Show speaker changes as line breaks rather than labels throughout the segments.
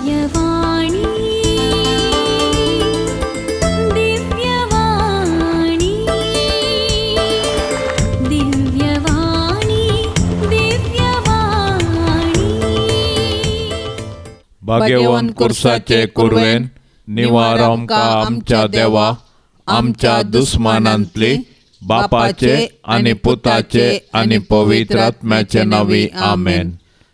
दिव्यवाणी दिव्यवाणी दिव्यवाणी दिव्यवाणी
भाग्यवान कुर्साचे कुरवेन निवार आमकां आमच्या देवा आमच्या दुस्मानांतली बापाचे आनी पुताचे आनी पवित्र आत्म्याचे नावी आमेन.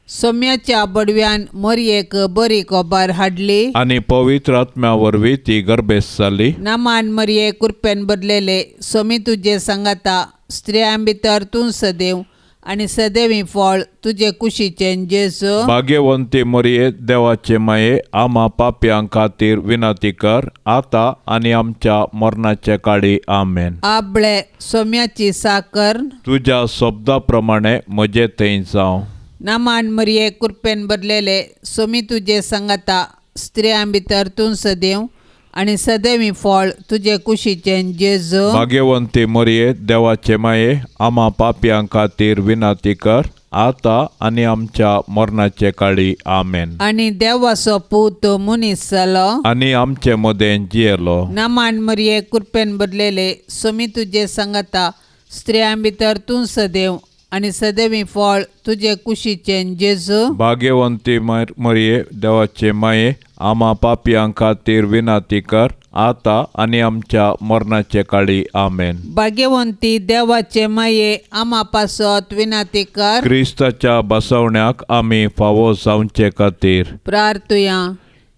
सोम्याच्या बडव्यान मरयेक बरी खबर हाडली
आनी पवित्र आत्म्या वरवीं ती गर्भेस जाली.
नामान मरये कुरपेन बदलेले सोमी तुजे सांगाता स्त्रियां भितर तूं सदैव आनी सदैवी फळ तुजे कुशीचें जेजू.
भाग्यवंती मरिये देवाचे माये आम्हा पाप्यां खातीर विनंती कर आता आनी आमच्या मरणाचे काळी आमेन.
आबळे सोम्याची साकर
तुझ्या शब्दा प्रमाणे म्हजे थंय जावं.
नामान मरये कुरपेन बदलेले सोमी तुजे सांगाता स्त्रियां भितर तूं सदैव आनी सदैवी फळ तुजे कुशीचें जेजू.
भाग्यवंती मरिये देवाचे माये आम्हा पाप्यां खातीर विनंती कर आता आनी आमच्या मरणाचे काळी आमेन.
आनी देवाचो पूत मनीस जालो
आनी आमचे मदें जियेलो.
नामान मरये कुरपेन बदलेले सोमी तुजे सांगाता स्त्रियां भितर तूं सदैव आनी सदैवी फळ तुजे कुशीचें जेजू.
भाग्यवंती मरिये देवाचे माये आम्हा पाप्यां खातीर विनंती कर आता आनी आमच्या मरणाचे काळी आमेन.
भाग्यवंती देवाचे माये आम्हा पासत विनंती कर
क्रिस्ताच्या बसवण्याक आमी फावो जावचे खातीर
प्रार्थुया.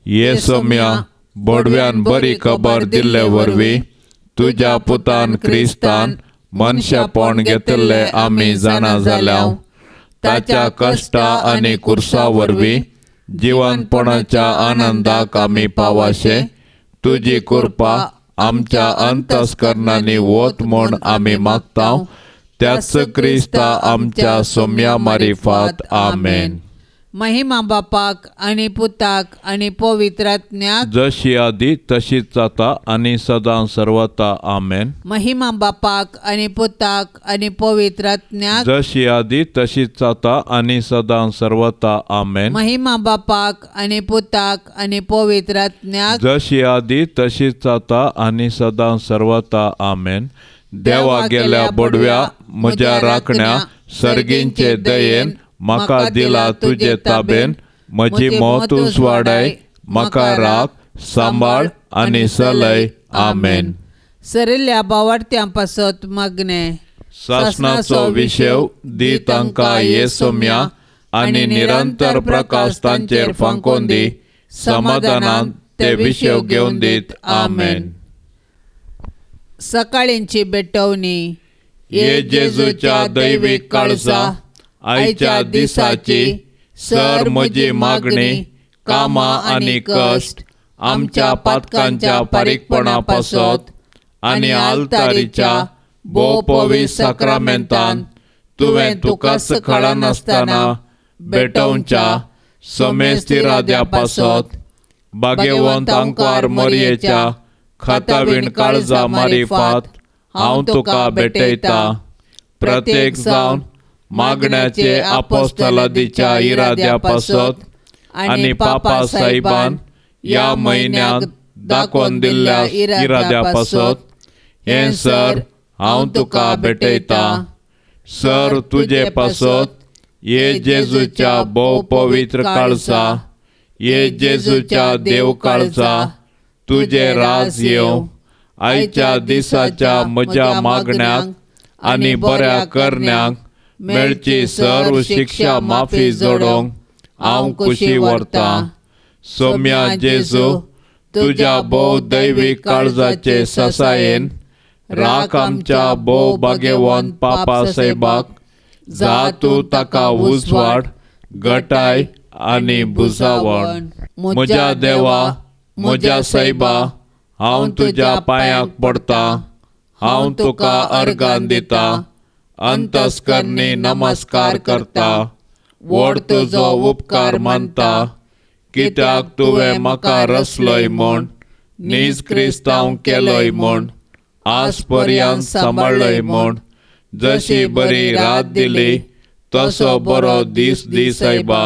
ये सोम्या बडव्यान बरी खबर दिल्ले वरवीं तुज्या पुतान क्रिस्तान मनशापण घेतिल्ले आमी जाणा जाल्याव ताच्या कश्टा आनी कुर्सा वरवीं जिवनपणाच्या आनंदाक आमी पावाशे तुजी कृपा आमच्या अंतस्करणांनी वत म्हूण आमी मागतांव. त्याच क्रिस्ता आमच्या सोम्या मारिफात आमेन.
महिमा बापाक आनी पुताक आनी पवित्र आत्म्याक
जशी आदी तशीच जाता आनी सदां सर्वता आमेन.
महिमा बापाक आनी पुताक आनी पवित्र आत्म्याक
जशी आदी तशीच जाता आनी सदां सर्वता आमेन.
महिमा बापाक आनी पुताक आनी पवित्र आत्म्याक
जशी आदी तशीच जाता आनी सदां सर्वता आमेन. देवा गेल्या बडव्या म्हज्या राखण्या सर्गींचे दयेन म्हाका दिला तुजे ताबेन. म्हजी मोतूच वाडाय म्हाका राख सांबाळ आनी चलय आमेन.
सरिल्ल्या बावार्थ्यां पासत मागणे
शासनाचो विशेव दी तांकां ये सोम्या आनी निरंतर प्रकाश तांचेर फांकोन दी. समाधानान ते विशेव घेवन दीत आमेन.
सकाळींची बेटवणी.
ये जेजूच्या दैवीक काळजा आयच्या दिसाची सर म्हजी मागणी कामां आनी कश्ट आमच्या पातकांच्या पारीकपणा पासत आनी आलतारीच्या भोव पवित्र साक्रामेंतान तुवें तुका सकाळनासतना भेटोवच्या सोमेस्तिराद्या पासत भाग्यवंत आंकार मरयेच्या खातावीण काळजा मारिफात हांव तुका भेटयता. प्रत्येक जावन मागण्याचे आपोस्तलादीच्या इराद्या पासत आनी पापा साहेबान या म्हयन्याक दाखोवन दिल्ल्या इराद्या पासत हें सर हांव तुका भेटयता. सर तुजे पासत ये जेजूच्या भोव पवित्र काळजा ये जेजूच्या देव काळजा तुजे राज येवं. आयच्या दिसाच्या म्हज्या मागण्याक आनी बऱ्या करण्याक मेळची सर्व शिक्षा माफी जोडोंक हांव खुशी व्हरतां. सोम्या जेजू तुज्या भोव दैवीक काळजाचे ससायेन राख आमच्या भोव भाग्यवंत पापा साहेबाक. जा तूं ताका उजवाड घटाय आनी बुजावण. म्हज्या देवा म्हज्या साहेबा हांव तुज्या पांयाक पडटा. हांव तुका अर्गान दिता. अंतस्करणी नमस्कार करता. व्हड तुजो उपकार मानता. कित्याक तुवें म्हाका रचलोय म्हूण नीज क्रिस्तांव केलोय म्हूण आज पर्यंत सांबाळलोय म्हूण. जशी बरी रात दिली तसो बरो दीस दी साहेबा.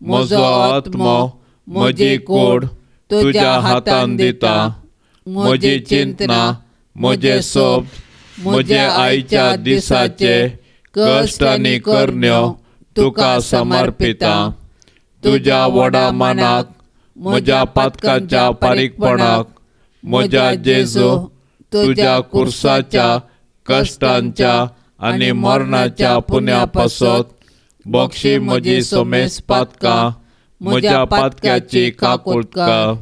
म्हजो आत्मो म्हजी कूड तुज्या हातान दिता. म्हजी चिंतना, म्हजे सोब, म्हजे आयच्या दिसाचे कश्ट आनी करण्यो तुका समर्पिता. तुज्या व्हडा मनाक, म्हज्या पातकांच्या बारीकपणाक, म्हज्या जेजू तुज्या कुर्साच्या कश्टांच्या आनी मरणाच्या पुण्या पासत बक्षी म्हजी सोमेस पातकां, म्हज्या पातक्याची काकुळटका.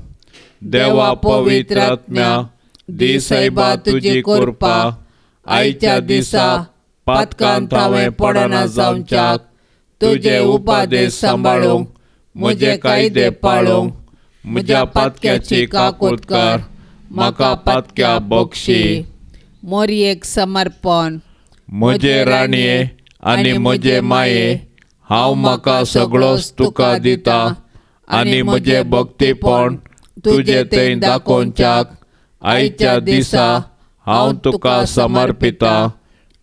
देवा पवित्र आत्म्या, दी सायबा तुजी कृपा आयच्या दिसा पातकांत हांवें पडना जावच्याक, तुजे उपादेश सांबाळूंक, म्हजे कायदे पाळूंक, म्हज्या पातक्याची काकुळट कर. म्हाका पातक्या बक्षी.
मोरयेक समर्पण.
म्हजे राणये आनी म्हजे माये, हांव म्हाका सगळोच तुका दिता आनी म्हजे भक्तीपण तुजे थंय दाखोवच्याक आयच्या दिसा हांव तुका समर्पिता.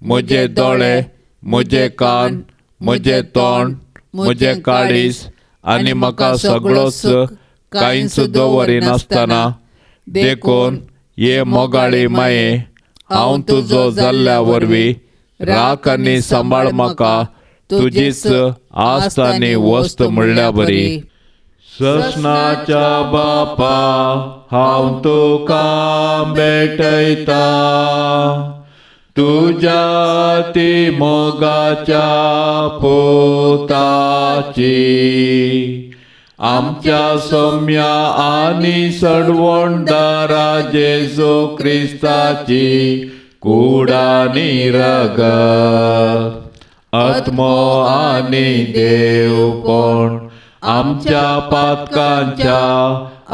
म्हजे दोळे, म्हजे कान, म्हजे तोंड, म्हजे काळीज आनी म्हाका सगळोच कांयच दवरिनासतना देखून ये मोगाळी माये, हांव तुजो जाल्ल्या वरवीं राख आनी सांबाळ म्हाका तुजीच आस्त आनी वस्त म्हणल्या बरी. ससनाच्या बापा हांव तुका भेटयता, तुज्या ती मोगाच्या पोताची. आमच्या सौम्या आनी सडवणदारा जेजू क्रिस्ताची कूड आनी रगत, आत्मो आनी देवपण आमच्या पातकांच्या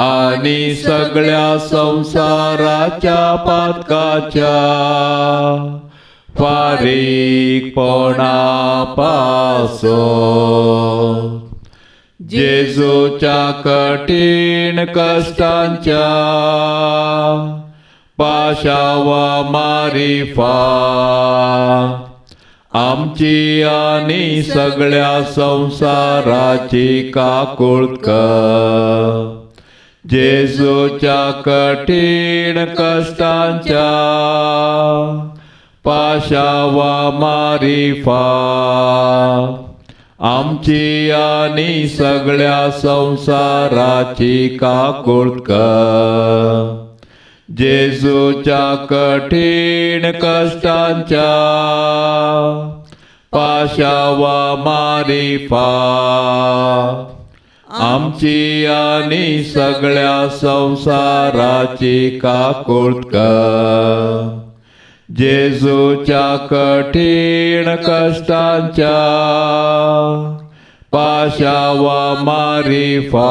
आनी सगळ्या संसाराच्या पातकाच्या फारीकपणा पासत जेजूच्या कठीण कश्टांच्या पाशावा मारिफा आमची आनी सगळ्या संसाराची काकुळट कर. जेजूच्या कठीण कश्टांच्या पाशावा मारिफा आमची आनी सगळ्या संसाराची काकुळट कर. जेजूच्या कठीण कश्टांच्या पाशावा मारिफा आमची आनी सगळ्या संसाराची काकुळट कर. जेजूच्या कठीण कश्टांच्या पाशावा मारिफा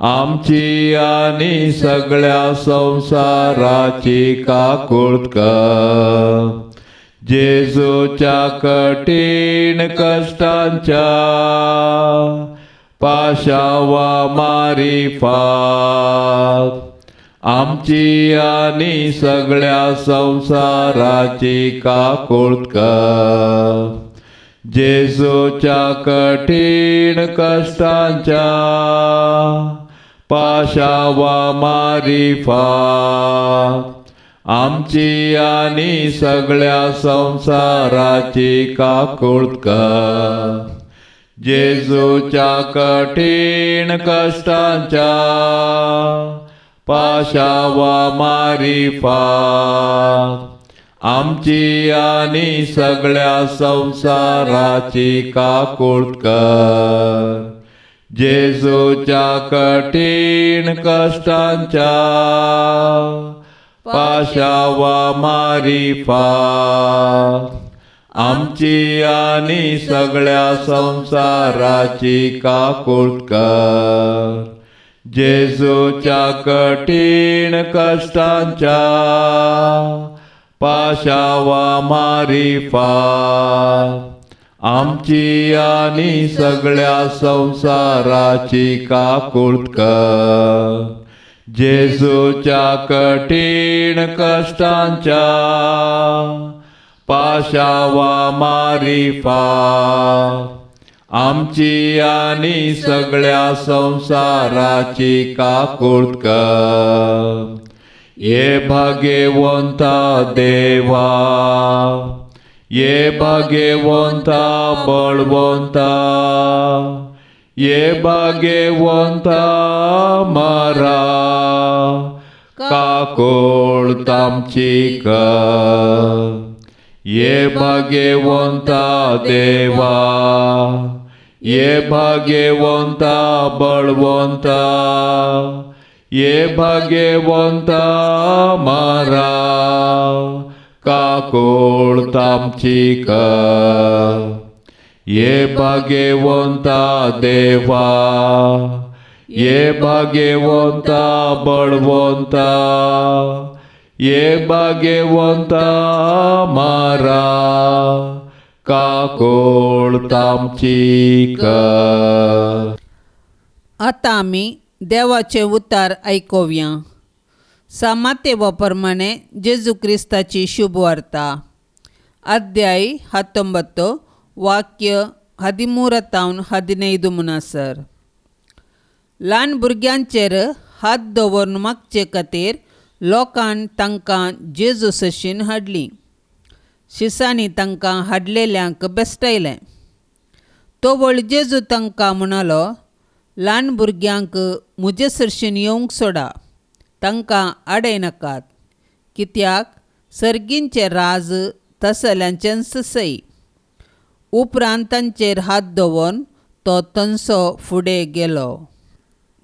आमची आनी सगळ्या संसाराची काकुळट कर. जेजूच्या कठीण कश्टांच्या पाशावा मारिफा आमची आनी सगळ्या संसाराची काकुळट कर. जेजूच्या कठीण कश्टांच्या पाशावा मारिफा आमची आनी सगळ्या संसाराची काकुळट कर. जेजूच्या कठीण कश्टांच्या पाशावा मारिफा आमची आनी सगळ्या संसाराची काकुळट कर. जेजूच्या कठीण कश्टांच्या पाशावा मारिफा आमची आनी सगळ्या संसाराची काकुळट कर. जेजूच्या कठीण कश्टांच्या पाशावा मारिफा आमची आनी सगळ्या संसाराची काकुळट कर. जेजूच्या कठीण कश्टांच्या पाशावा मारिफा आमची आणि सगळ्या संसाराची काकूट कर. ये भाग्यवंता देवा, ये भाग्यवंता बळवंता, ये भाग्यवंता मारा काकूट आमची कर. ये भाग्यवंता देवा, ये भाग्यवंता बळवंता, ये भाग्यवंता मारा काकूट आमची कर. ये भाग्यवंता देवा, ये भाग्यवंता बळवंता, ये भाग्यवंता मारा काकूट आमची कर.
आता आम्ही देवाचे उतार ऐकूया. सामातेवाप्रमाणे जेजू क्रिस्ताची शुभवार्ता. अध्याय 19 वाक्य 13-15 मुनासर. ल्हान भुरग्यांचेर हात दवरून मागचे खातीर लोकांन तांकां जेजू सशीन हाडली. शिसांनी तांकां हाडलेल्यांक बेस्टयलें. तो वळ जेजू तांकां म्हणलो, ल्हान भुरग्यांक म्हजे सरशीन येवंक सोडा, तांकां आडयनाकात, कित्याक सर्गींचें राज तसल्यांचें सई. उपरांत तांचेर हात दवरून तो तनसो फुडें गेलो.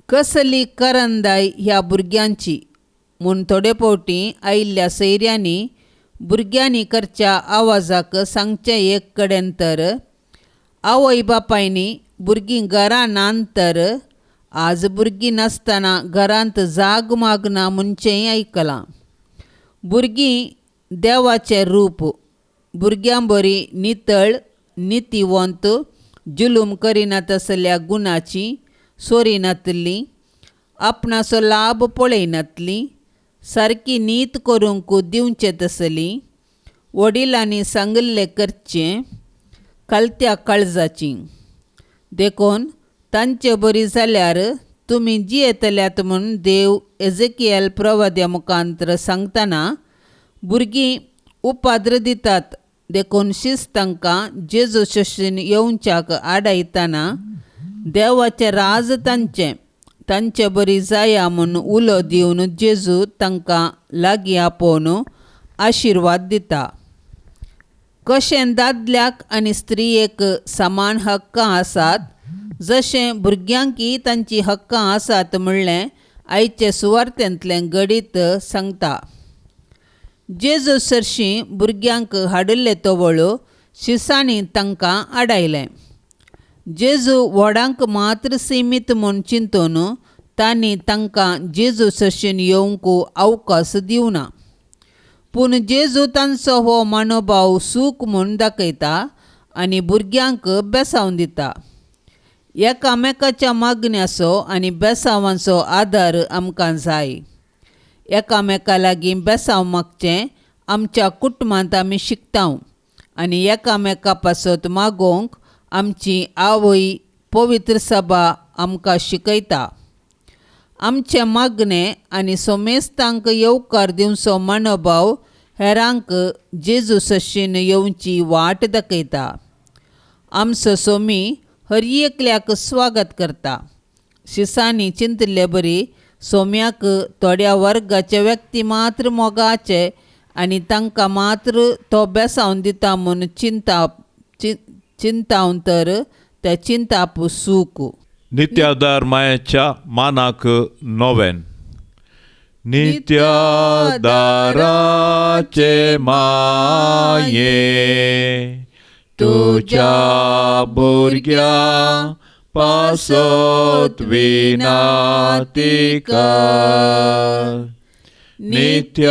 कसली करंदाय ह्या भुरग्यांची म्हूण थोडे फावटी आयिल्ल्या सैऱ्यांनी भुरग्यांनी करच्या आवाजाक सांगचें एक कडेन तर आवय बापायनी भुरगीं घरां नात तर आज भुरगीं नासतना घरांत जाग मागना म्हणचेंय आयकलां. भुरगीं देवाचें रूप, भुरग्यां बरी नितळ नितीवंत जुलूम करिना तसल्या गुणाची सोरिनातलीं, आपणाचो लाभ पळयनातलीं, सारकी नीत करूंक दिवचें तसलीं, वडिलांनी सांगिल्लें करचें, कलत्या काळजाचीं. देखून तांचे बरी जाल्यार तुमी जियेतल्यात म्हूण देव एजेकिएल प्रवाद्या मुखांतर सांगतना भुरगीं उपाद्र दितात. देखून शिस्त तांकां जेजू शशीन येवच्याक आडायतना देवाचें राज तांचे बरी जाया म्हूण उलो दिवन जेजू तांकां लागीं आपोवन आशिर्वाद दिता. कशें दादल्याक आनी स्त्रियेक समान हक्कां आसात, जशें भुरग्यांकी तांची हक्कां आसात म्हणलें आयचे सुवार्थेंतलें गडीत सांगता. जेजू सरशीं भुरग्यांक हाडिल्ले तवळो शिसांनी तांकां आडायलें. जेजू व्हडांक मात्र सीमीत म्हूण चिंतून तांणी तांकां जेजू सरशीन येवंक अवकाश दिवना. पूण जेजू तांचो हो मनोभाव सूख म्हूण दाखयता आनी भुरग्यांक बेसांव दिता. एकामेकाच्या मागण्याचो आनी बेसांवांचो आदार आमकां जाय. एकामेका लागीं बेसांव मागचें आमच्या कुटुंबांत आमी शिकतांव आनी एकामेका पासत मागोवंक आमची आवय पवित्र सभा आमकां शिकयता. आमचें मागणें आनी सोमेस्तांक येवकार दिवचो मनोभाव हेरांक जेजू सशीन येवची वाट दाखयता. आमचो सोमी हर एकल्याक स्वागत करता. शिसांनी चिंतले बरी सोम्याक थोड्या वर्गाचे व्यक्ती मात्र मोगाचे आनी तांकां मात्र तो बेसांव दिता म्हूण चिंतावन तर ते चिंताप सूख.
नित्यादार मायेच्या मानाक नोवेन. नित्यादाराचे माये तुझ्या भुरग्या पासत विनाती कर. नित्यादाराचे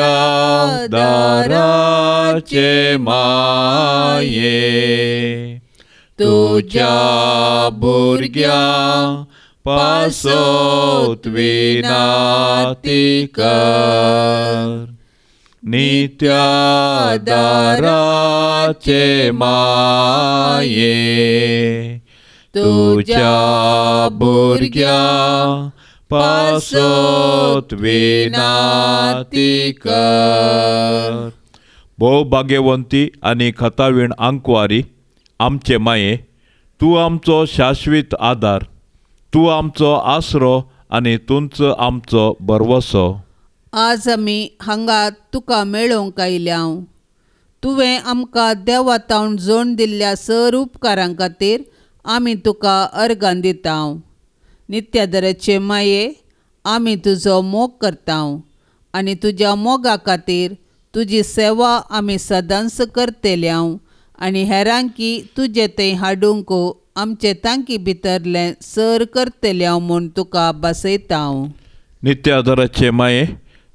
माये तुझ्या भुरग्या पासत विनाती कर. नित्यादाराचे माये तुझ्या भुरग्या पासत विनाती कर. भोव भाग्यवंती आनी खतावीण आंकवारी आमचे माये, तूं आमचो शाश्वीत आदार, तूं आमचो आसरो आनी तुंच आमचो बरवसो.
आज आमी हांगा तुका मेळोवंक आयल्याव. तुवें आमकां देवातावन जोड दिल्ल्या सर उपकारां खातीर आमी तुका अर्गां दिताव. नित्यादराचे माये, आमी तुजो मोग करताव आनी तुज्या मोगा खातीर तुजी सेवा आमी सदांच करतेल्याव आनी हेरांकी तुजे थंय हाडूंक आमचे तांकी भितरलें सर करतेल्याव म्हूण तुका बसयताव.
नित्यादराचे माये,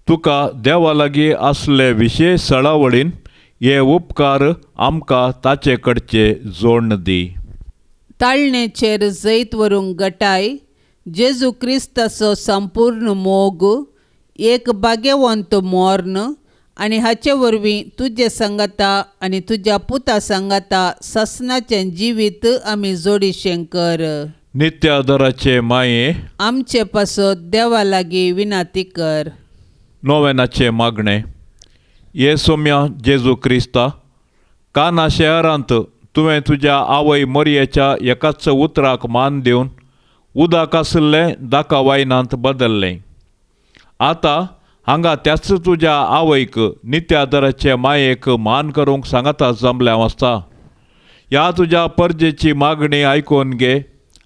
तुका देवा लागीं आसले विशेश सळावळीन हे उपकार आमकां ताचे कडचे जोडण दी.
ताळणेचेर जैत व्हरूंक गटाय, जेजू क्रिस्ताचो संपूर्ण मोग, एक भाग्यवंत मोर्न आनी हाचे वरवीं तुजे संगता आनी तुज्या पुता संगता ससनाचें जिवीत आमी जोडिशें कर.
नित्यादराचे माये,
आमचे पासत देवा लागीं विनाती कर.
नोवेनाचे मागणे. ये सोम्या जेजू क्रिस्ता, काना शहरांत तुवें तुज्या आवय मरियेच्या एकाच उतराक मान दिवन उदक आसलें दाका वायनांत बदल्लें. आतां हांगा त्याच तुज्या आवयक नित्यादराचे मायेक मान करूंक सांगता जमल्या वचता. ह्या तुज्या परजेची मागणी आयकून घे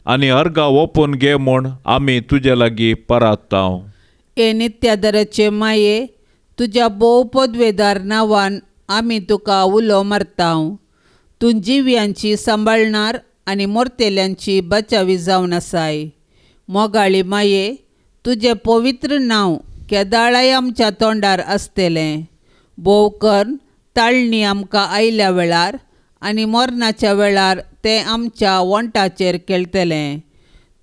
आनी अर्गां ओपून घे म्हूण आमी तुजे लागीं परात्ताव.
ए नित्यादराचे माये, तुज्या भोव पदवेदार नांवान आमी तुका उलो मारताव. तूं जिव्यांची सांबाळणार आनी मोरतेल्यांची बचावी जावन आसाय. मोगाळी माये, तुजें पवित्र नांव केदाळाय आमच्या तोंडार आसतलें. भोव कर्ण ताळणी आमकां आयल्या वेळार आनी मरणाच्या वेळार तें आमच्या वंटाचेर केळटलें.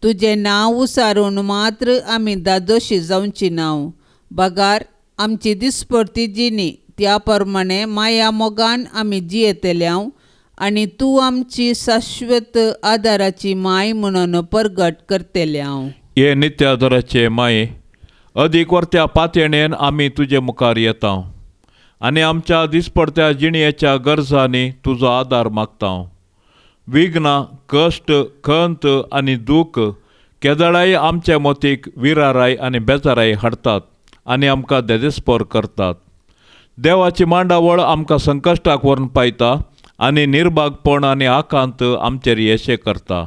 तुजें नांव उसारून मात्र आमी दादोशी जावची नाव. बगार आमची दिसपडती जिणी त्या प्रमाणे माया मोगान आमी जियेतल्याव आनी तूं आमची शाश्वत आदाराची माय म्हणून परगट करतेल्याव.
हे नित्यादराचे माये, अदीक वर्त्या पातयेणेन आमी तुजे मुखार येताव आनी आमच्या दिसपडत्या जिणयेच्या गरजांनी तुजो आदार मागताव. विघ्नां, कश्ट, खंत आनी दूख केदळाय आमचे मोतीक विराराय आनी बेजाराय हाडटात आनी आमकां देदेस्पर करतात. देवाची मांडावळ आमकां संकश्टाक व्हरून पायता आनी निर्भागपण आनी आकांत आमचेर येशे करता.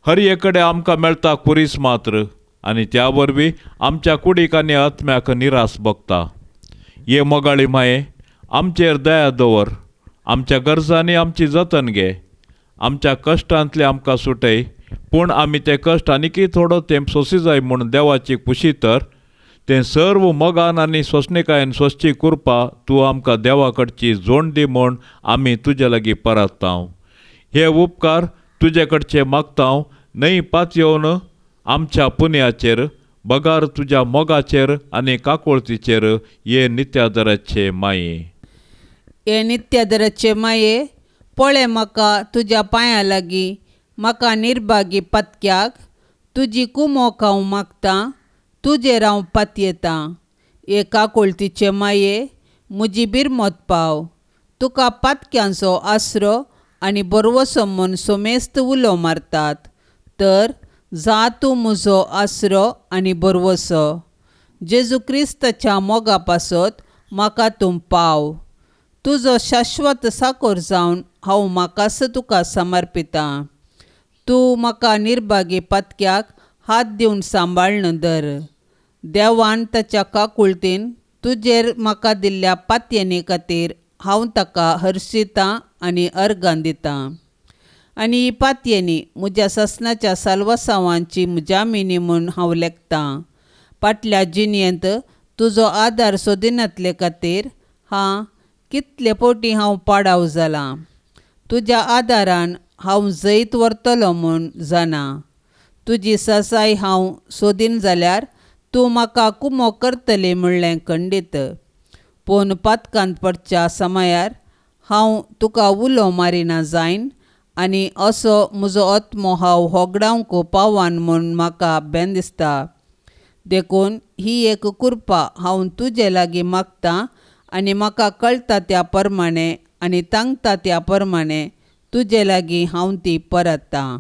हर एक कडेन आमकां मेळटा कुरीस मात्र आनी त्या वरवीं आमच्या कुडीक आनी आत्म्याक निरास भोगता. ये मोगाळी माये, आमचेर दया दवर, आमच्या गरजांनी आमची जतन घे. आमच्या कश्टांतले आमकां सुटय, पूण आमी ते कश्ट आनीकय थोडो तेंप सोंसी जाय म्हूण देवाची खुशी तर तें सर्व मोगान आनी सोंसणिकायेन सोंसची कृपा तूं आमकां देवा कडची जोड दी म्हूण आमी तुजे लागीं परात्ताव. हे उपकार तुजे कडचे मागताव न्हय पातयेवन आमच्या पुण्याचेर, बगार तुज्या मोगाचेर आनी काकुळतीचेर, ये नित्यादराचे माये.
हे नित्यादराचे माये, पळय म्हाका तुज्या पांयां लागीं, म्हाका निर्भागी पत्क्याक तुजी कुमोक हांव मागतां, तुजेर हांव पातयेतां. हे काकुळतीचे माये, म्हजी बिरमत पाव. तुका पातक्यांचो आसरो आनी बरवसो म्हूण सोमेस्त उलो मारतात. तर जा तूं म्हजो आसरो आनी बरवसो. जेजू क्रिस्ताच्या मोगा पासत म्हाका तूं पाव. तुजो शाश्वत साकोर जावन हांव म्हाकाच तुका समर्पितां. तूं म्हाका निर्भागी पत्क्याक हात दिवन सांबाळन धर. देवान ताच्या काकुळतीन तुजेर म्हाका दिल्ल्या पातयेनी खातीर हांव ताका हर्शितां आनी अर्गां दितां. आनी ही पातयेनी म्हज्या ससनाच्या साल्वसांवांची जामिनी म्हूण हांव लेखतां. फाटल्या जिणयेंत तुजो आदार सोदिनातले खातीर कितले फावटी हांव पाडाव जालां. तुज्या आदारान हांव जैत व्हरतलो म्हूण जाणा. तुजी ससाय हांव सोदीन जाल्यार तूं म्हाका कुमो करतली म्हणलें खंडीत. पूण पातकांत पडच्या समयार हांव तुका उलो मारिना जायन आनी असो म्हजो आत्मो हांव होगडावंक पावान म्हूण म्हाका बेन दिसता. देखून ही एक कृपा हांव तुजे लागीं मागतां आनी म्हाका कळटा त्या प्रमाणे आनी तांगता त्या प्रमाणे तुजे लागीं हांव ती परतां.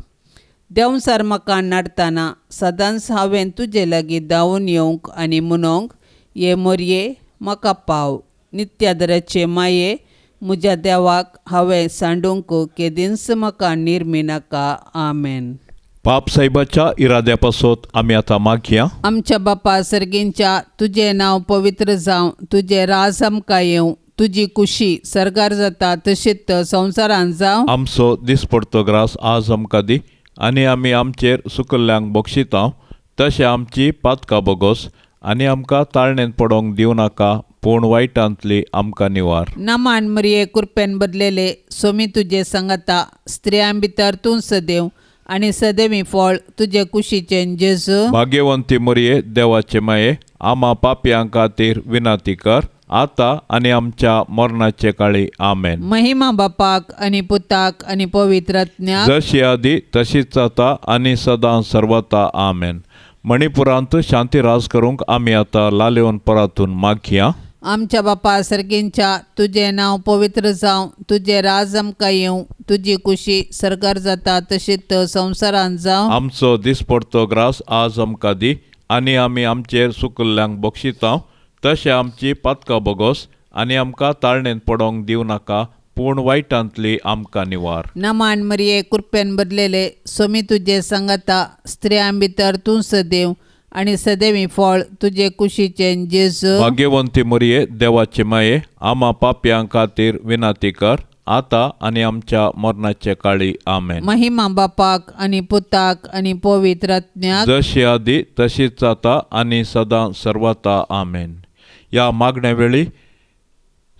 देंवसार म्हाका नडतना सदांच हांवें तुजे लागीं धांवून येवंक आनी म्हणूंक, ये मोरये म्हाका पाव. नित्यादराचे माये म्हज्या देवाक हांवें सांडूंक केदींच म्हाका निर्मी नाका. आमेन.
पाप साहेबाच्या इराद्यापासत आमी आतां मागया.
आमच्या बापा सर्गींच्या तुजें नांव पवित्र जावं, तुजें राज आमकां येवं, तुजी कुशी सरकार जाता तशीच संवसारांत जावं.
आमचो दिसपडतो ग्रास आज आमकां दी आनी आमी आमचेर सुकल्ल्यांक बक्षितांव तशें आमची पातकां बोगोस आनी आमकां ताळणेन पडोंक दिवं नाका पूण वायटांतली आमकां निवार.
नमान मरिये कृपेन बदलेले सोमी तुजे सांगाता स्त्रियां भितर तूं सदैव आनी सदैवी फळ तुजे कुशीचें जेजू.
भाग्यवंती मरिये देवाचे माये आमा पापयां खातीर विनाती कर आतां आनी आमच्या मरणाचे काळी. आमेन.
महिमा बापाक आनी पुताक आनी पवित्र आत्म्याक
जशी आदी तशीच आता आनी सदां सर्वता. आमेन. मणिपुरांत शांती राज करूंक आमी आतां लालेवन परातून मागया.
आमच्या बापा सर्गींच्या तुजें नांव पवित्र जावं, तुजें राज आमकां येवं, तुजी कुशी सरकार जाता तशीच संवसारांत जावं.
आमचो दिसपडतो ग्रास आज आमकां दी आनी आमी आमचेर सुकल्ल्यांक बक्षितांव तशें आमची पातकां बोगोस आनी आमकां ताळणेन पडोंक दिवं नाका पूण वायटांतली आमकां निवार.
नमान मरिये कृपेन बदलेले सोमी तुजे सांगाता स्त्रियां भितर तूं सदैव आनी सदैवी फळ तुजे कुशीचें जेजू.
भाग्यवंती मरिये देवाचे माये आमा पापयां खातीर विनाती कर आतां आनी आमच्या मरणाचे काळी. आमेन.
महिमा बापाक आनी पुताक आनी पवित्र आत्म्याक
जशी आदी तशीच आता आनी सदां सर्वता. आमेन. ह्या मागण्या वेळी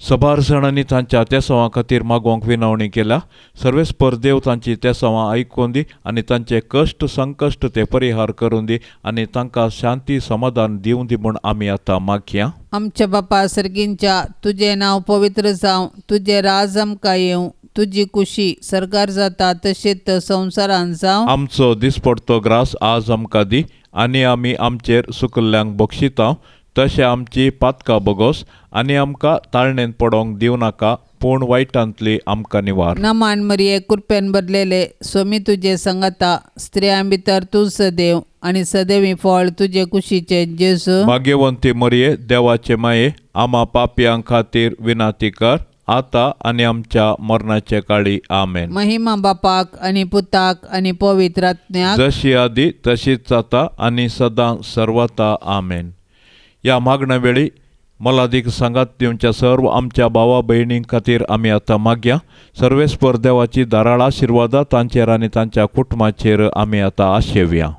सबार जाणांनी तांच्या तेसावां खातीर मागोवंक विनवणी केल्या. सर्वेस्पर देव तांची तेसावां आयकून दी आनी तांचे कश्ट संकश्ट ते परिहार करून दी आनी तांकां शांती समाधान दिवं दी म्हूण आमी आतां मागया.
आमच्या बापा सर्गींच्या तुजें नांव पवित्र जावं, तुजें राज आमकां येवं, तुजी कुशी सरकार जाता तशीच संवसारांत जावं.
आमचो दिसपडतो ग्रास आज आमकां दी आनी आमी आमचेर सुकल्ल्यांक बक्षितांव तशें आमची पातकां बोगोस आनी आमकां ताळणेन पडोंक दिवं नाका पूण वायटांतली आमकां निवार.
नमान मरिये कृपेन बदलेले सोमी तुजे सांगाता स्त्रियां भितर तूं सदैव आनी सदैवी फळ तुजे कुशीचें जेजू.
भाग्यवंती मरिये देवाचे माये आमा पापयां खातीर विनाती कर आतां आनी आमच्या मरणाचे काळी. आमेन.
महिमा बापाक आनी पुताक आनी पवित्र आत्म्याक
जशी आदी तशीच आता आनी सदां सर्वता. आमेन. ह्या मागण्या वेळी मोलादीक सांगात दिवच्या सर्व आमच्या भावा भयणीं खातीर आमी आतां मागया. सर्वेस्पर देवाची दाराळ आशिर्वादा तांचेर आनी तांच्या कुटुंबाचेर आमी आतां आशेवया.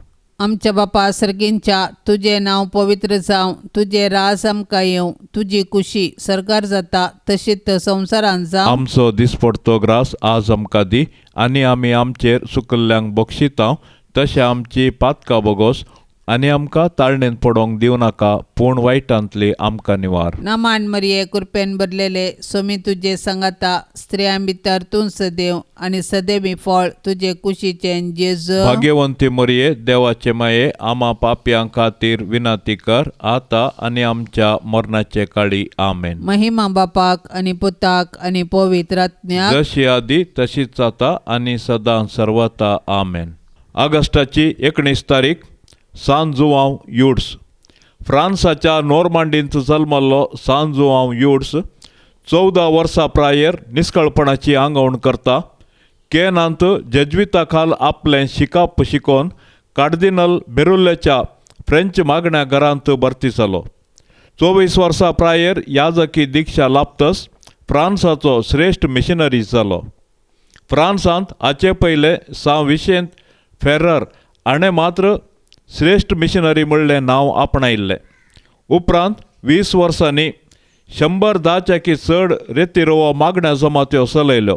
आमच्या बापा सर्गींच्या तुजें नांव पवित्र जावं, तुजें राज आमकां येवं, तुजी कुशी सरकार जाता तशीच संवसारांत जावं.
आमचो दिसपडतो ग्रास आज आमकां दी आनी आमी आमचेर सुकल्ल्यांक बक्षितांव तशें आमची पातकां बोगोस आनी आमकां ताळणेन पडोंक दिवं नाका पूण वायटांतली आमकां निवार.
नमान मरिये कृपेन बदलेले सोमी तुजे सांगाता स्त्रियां भितर तूं सदैव आनी सदैवी फळ तुजे कुशीचें जेजू.
भाग्यवंती मरिये देवाचे माये आमा पापयां खातीर विनाती कर आतां आनी आमच्या मरणाचे काळी. आमेन.
महिमा बापाक आनी पुताक आनी पवित्र आत्म्याक
जशी आदी तशीच आता आनी सदां सर्वता. आमेन. ऑगस्टाची 19 तारीख सान जुआंव यूड्स. फ्रांसाच्या नॉर्मांडींत जल्मल्लो सान जुआंव यूड्स 14 वर्सां प्रायर निश्कळपणाची आंगवण करता. केनांत जेजुईता खाल आपलें शिकप शिकोवन कार्दिनल बेरुल्लेच्या फ्रेंच मागण्या घरांत भरती जालो. 24 वर्सां प्रायर याजकी दिक्षा लाभतस फ्रांसाचो श्रेश्ठ मिशनरी जालो. फ्रांसांत हाचे पयले सान विशेंत फेरर हाणें मात्र श्रेश्ठ मिशनरी म्हणलें नांव आपणायिल्लें. उपरांत 20 वर्सांनी 110च्याकी चड रेतीरोवो मागण्या जमात्यो चलयल्यो.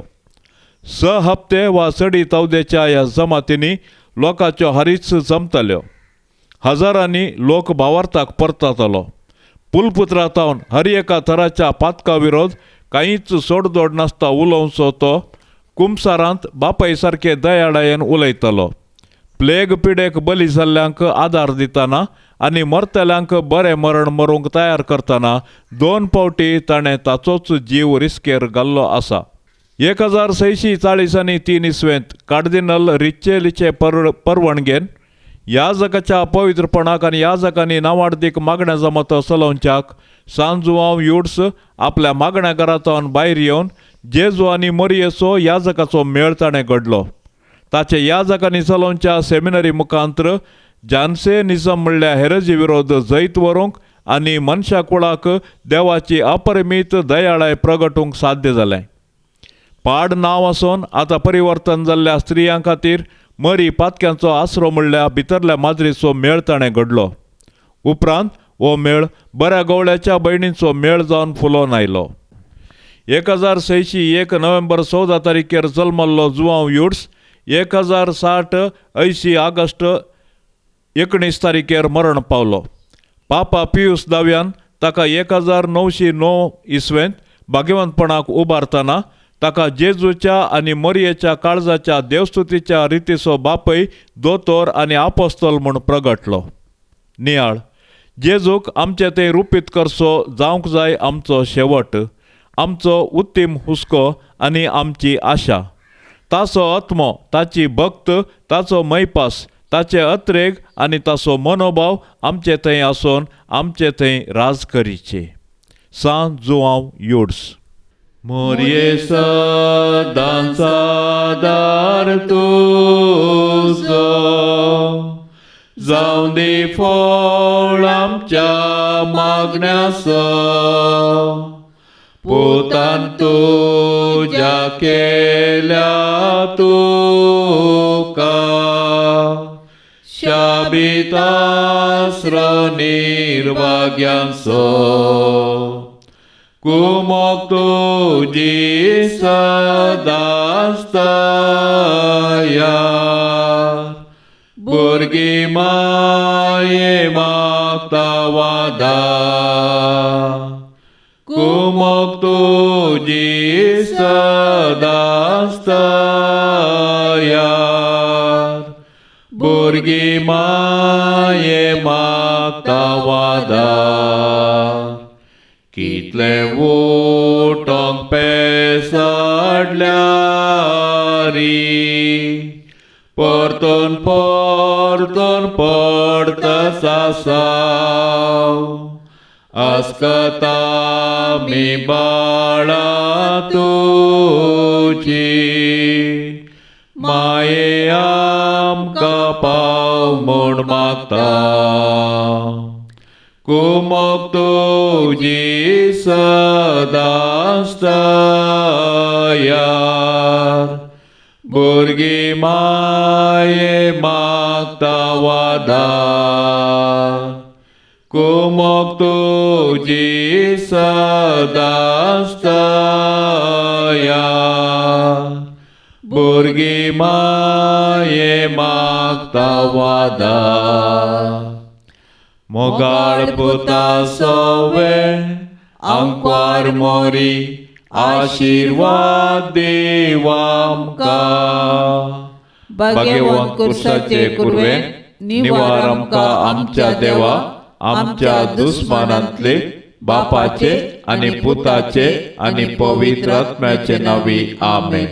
6 हप्ते वा चडी तवदेच्या ह्या जमातींनी लोकांच्यो हारीच जमताल्यो. हजारांनी लोक भावार्थाक परततालो. पुलपुत्रातावन हर एका तराच्या पातका विरोध कांयच सोडदोड नासता उलोवचो तो कुमसारांत बापाय सारके दयाळायेन उलयतलो. प्लेग पिडेक बली जाल्ल्यांक आदार दितना आनी मरतल्यांक बरें मरण मरूंक तयार करतना 2 फावटी ताणें ताचोच जीव रिस्केर घाल्लो आसा. 1643 इसवेंत कार्दिनल रिचेलीचे परवणगेन याजकाच्या पवित्रपणाक आनी याजकांनी नांवाडदीक मागण्या जमत चलोवच्याक सान जुआंव ह्युड्स आपल्या मागण्या घरांतल्यान भायर येवन जेजू आनी मरियेचो याजकाचो मेळ ताणें घडलो. ताचे याजकांनी चलोवच्या सेमिनरी मुखांत्र जान्सेनिझम म्हणल्या हेरेजी विरोध जैत व्हरूंक आनी मनशा कुळाक देवाची अपरिमीत दयाळाय प्रगटूंक साध्य जालें. पाड नांव आसून आतां परिवर्तन जाल्ल्या स्त्रियां खातीर मरी पातक्यांचो आसरो म्हणल्या भितरल्या माजरेचो मेळ ताणें घडलो. उपरांत हो मेळ बऱ्या गवळ्याच्या भयणींचो मेळ जावन फुलोवन आयलो. 1601 नोव्हेंबर 14 तारीखेर जल्मल्लो जुआंव ह्युड्स 1060 ऑगस्ट 19 तारीखेर मरण पावलो. पापा पियूस दाव्यान ताका 1909 इसवेंत भाग्यवंतपणाक उबारतना ताका जेजूच्या आनी मरियेच्या काळजाच्या देवस्तुतीच्या रितीचो बापय दोतोर आनी आपोस्तोल म्हूण प्रगटलो. नियाळ जेजूक आमचे ते रुपीत करचो जावंक जाय आमचो शेवट, आमचो उत्तीम हुस्को आनी आमची आशा. ताचो आत्मो, ताची भक्त, ताचो मैपास, ताचे अत्रेग आनी ताचो मनोभाव आमचे थंय आसून आमचे थंय राज करीचे. सान जुआंव ह्युड्स. मोरये सदांचा दार तुजो जावं दी फळ आमच्या मागण्याचो. पोतान तुज्या केल्या तुका शाबीत आसरो निर्भाग्यांचो. कुमोक तुजी सदांच तयार भुरगीं माये मागता वादार. कुमोक तुजी सदांच तयार भुरगीं माये मागता वादार. कितले वोटोंक पेसाडल्यारी परतून परतून पडतच आसाव. आस्कता मी बाळा तुजी माये आमकां पाव म्हूण मागता. कुमोक तुजी सदांच तयार भुरगीं माये मागता वादार. कुमोक तुजी सदांच तयार भुरगीं माये मागता वादार. मोगाळ पुता सोवें आंकवार मोरी आशीर्वाद देवा आमकां. भाग्यवंत कुर्साचे कुरवें निवार आमकां आमच्या देवा आमच्या दुस्मानांतले बापाचे आनी पुताचे आनी पवित्र आत्म्याचे नांवी आमेन.